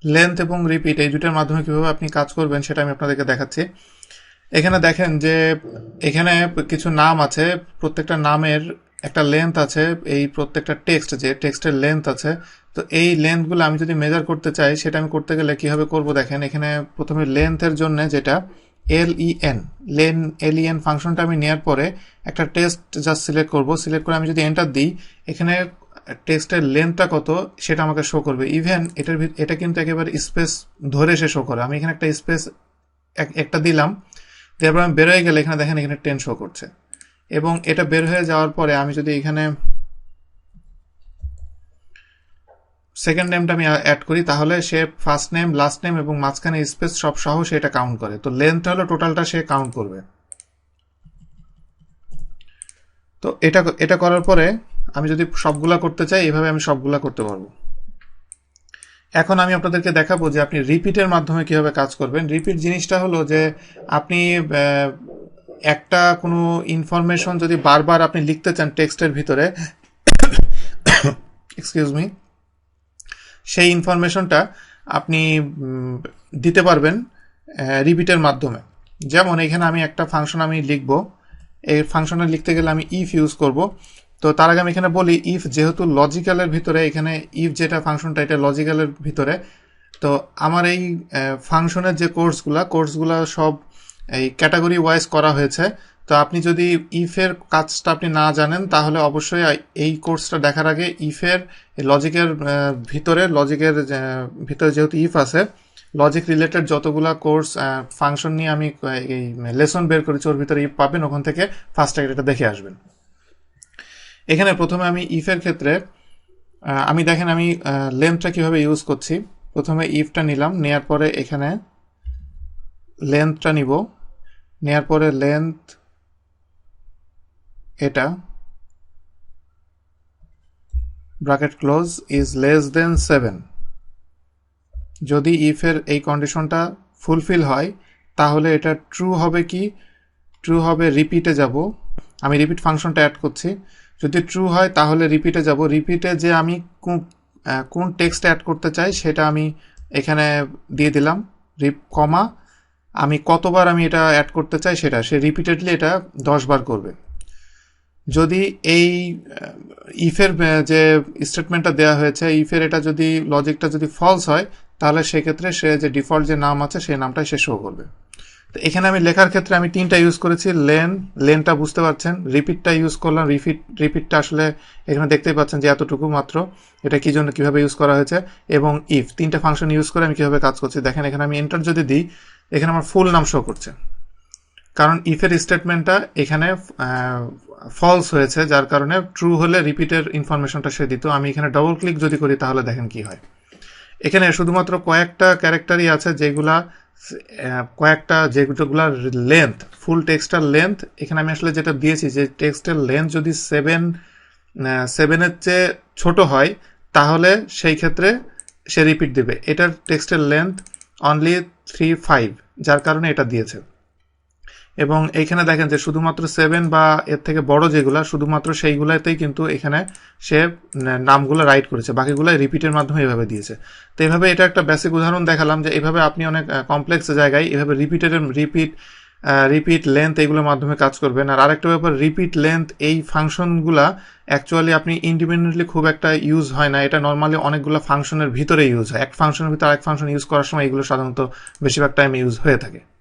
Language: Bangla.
লেন্থ এবং রিপিট এই দুটার মাধ্যমে কিভাবে আপনি কাজ করবেন সেটা আমি আপনাদেরকে দেখাচ্ছি। এখানে দেখেন যে এখানে কিছু নাম আছে, প্রত্যেকটা নামের একটা লেন্থ আছে, এই প্রত্যেকটা টেক্সট যে টেক্সটের লেন্থ আছে। তো এই লেন্থগুলো আমি যদি মেজার করতে চাই সেটা আমি করতে গেলে কিভাবে করব দেখেন, এখানে প্রথমে লেন্থের জন্য যেটা এলইএন ফাংশনটা আমি নেওয়ার পরে একটা টেক্সট জাস্ট সিলেক্ট করব। সিলেক্ট করে আমি যদি এন্টার দিই, এখানে টেক্সটের লেন্থটা কত সেটা আমাকে শো করবে। ইভেন এটা কিন্তু একেবারে স্পেস ধরে সে শো করে। আমি এখানে একটা স্পেস একটা দিলাম, তারপর আমি বের হয়ে গেলে এখানে দেখেন এখানে 10 শো করছে। এবং এটা বের হয়ে যাওয়ার পরে আমি যদি এখানে সেকেন্ড নেমটা আমি অ্যাড করি, তাহলে সে ফার্স্ট নেম, লাস্ট নেম এবং মাঝখানে স্পেস সব সহ সে এটা কাউন্ট করে। তো লেন্থটা হলো টোটালটা সে কাউন্ট করবে। তো এটা করার পরে আমি যদি সবগুলা করতে চাই, এভাবে আমি সবগুলা করতে পারবো। এখন আমি আপনাদেরকে দেখাবো যে আপনি রিপিটের মাধ্যমে কিভাবে কাজ করবেন। রিপিট জিনিসটা হলো যে আপনি একটা কোনো ইনফরমেশন যদি বারবার আপনি লিখতে চান টেক্সটের ভিতরে, এক্সকিউজ মি, সেই ইনফরমেশনটা আপনি দিতে পারবেন রিপিটের মাধ্যমে। যেমন এখানে আমি একটা ফাংশন আমি লিখবো, এই ফাংশনে লিখতে গেলে আমি ইফ ইউজ করব। তো তার আগে আমি এখানে বলি ইফ যেহেতু লজিক্যালের ভিতরে, এখানে ইফ যেটা ফাংশনটা এটা লজিক্যালের ভিতরে। তো আমার এই ফাংশনের যে কোর্সগুলা সব এই ক্যাটাগরি ওয়াইজ করা হয়েছে। তো আপনি যদি ইফের কাজটা আপনি না জানেন তাহলে অবশ্যই এই কোর্সটা দেখার আগে ইফের লজিকের ভিতরে যেহেতু ইফ আছে, লজিক রিলেটেড যতগুলা কোর্স ফাংশন নিয়ে আমি এই লেসন বের করেছি ওর ভিতরে ইফ পাবেন, ওখান থেকে ফার্স্ট এটা দেখে আসবেন। এখানে প্রথমে আমি ইফের ক্ষেত্রে আমি দেখেন আমি লেন্থটা কিভাবে ইউজ করছি। প্রথমে ইফটা নিলাম, নেয়ার পরে এখানে লেন্থটা নিব, নেয়ার পরে লেন্থ এটা bracket close is less than 7। যদি ইফের এই কন্ডিশনটা ফুলফিল হয় তাহলে এটা ট্রু হবে। কি ট্রু হবে? রিপিটে যাব, আমি রিপিট ফাংশনটা অ্যাড করছি। যদি ট্রু হয় তাহলে রিপিটে যাব। রিপিটে যে আমি কোন টেক্সট অ্যাড করতে চাই সেটা আমি এখানে দিয়ে দিলাম, কমা আমি কতবার আমি এটা অ্যাড করতে চাই সেটা, সে রিপিটেডলি এটা 10 বার করবে। যদি এই ইফের যে স্টেটমেন্টটা দেওয়া হয়েছে, ইফের এটা যদি লজিকটা যদি ফলস হয় তাহলে সেক্ষেত্রে সে যে ডিফল্ট যে নাম আছে সেই নামটাই সে শো করবে। তো এখানে আমি লেখার ক্ষেত্রে আমি 3টা ইউজ করেছি। লেনটা বুঝতে পারছেন, রিপিটটা ইউজ করলাম। রিপিটটা আসলে এখানে দেখতেই পাচ্ছেন যে এতটুকু মাত্র, এটা কি জন্য কিভাবে ইউজ করা হয়েছে, এবং ইফ 3টা ফাংশন ইউজ করে আমি কিভাবে কাজ করছি দেখেন। এখানে আমি এন্টার যদি দিই, এখানে আমার ফুল নাম শো করছে, কারণ ইফের স্টেটমেন্টটা এখানে ফলস হয়েছে, যার কারণে ট্রু হলে রিপিটের ইনফরমেশনটা সে দিত। আমি এখানে ডবল ক্লিক যদি করি তাহলে দেখেন কি হয়। এখানে শুধুমাত্র কয়েকটা ক্যারেক্টারই আছে যেগুলা যেগুলা লেন্থ, ফুল টেক্সটার লেন্থ। এখানে আমি আসলে যেটা দিয়েছি যে টেক্সটের লেন্থ যদি 7-এর চেয়ে ছোট হয় তাহলে সেই ক্ষেত্রে সে রিপিট দেবে। এটার টেক্সটের লেন্থ অনলি 3-5, যার কারণে এটা দিয়েছে। এবং এইখানে দেখেন যে শুধুমাত্র 7 বা এর থেকে বড় যেগুলা, শুধুমাত্র সেইগুলাতেই কিন্তু এখানে সে নামগুলো রাইট করেছে, বাকিগুলো রিপিটের মাধ্যমে এভাবে দিয়েছে। তো এইভাবে এটা একটা বেসিক উদাহরণ দেখালাম যে এইভাবে আপনি অনেক কমপ্লেক্স জায়গায় এভাবে রিপিট লেন্থ এইগুলোর মাধ্যমে কাজ করবেন। আর আরেকটা ব্যাপার, রিপিট লেন্থ এই ফাংশনগুলা অ্যাকচুয়ালি আপনি ইন্ডিপেন্ডেন্টলি খুব একটা ইউজ হয় না, এটা নর্মালি অনেকগুলো ফাংশনের ভিতরে ইউজ হয়। এক ফাংশনের ভিতরে আরেক ফাংশন ইউজ করার সময় এগুলো সাধারণত বেশিরভাগ টাইম ইউজ হয়ে থাকে।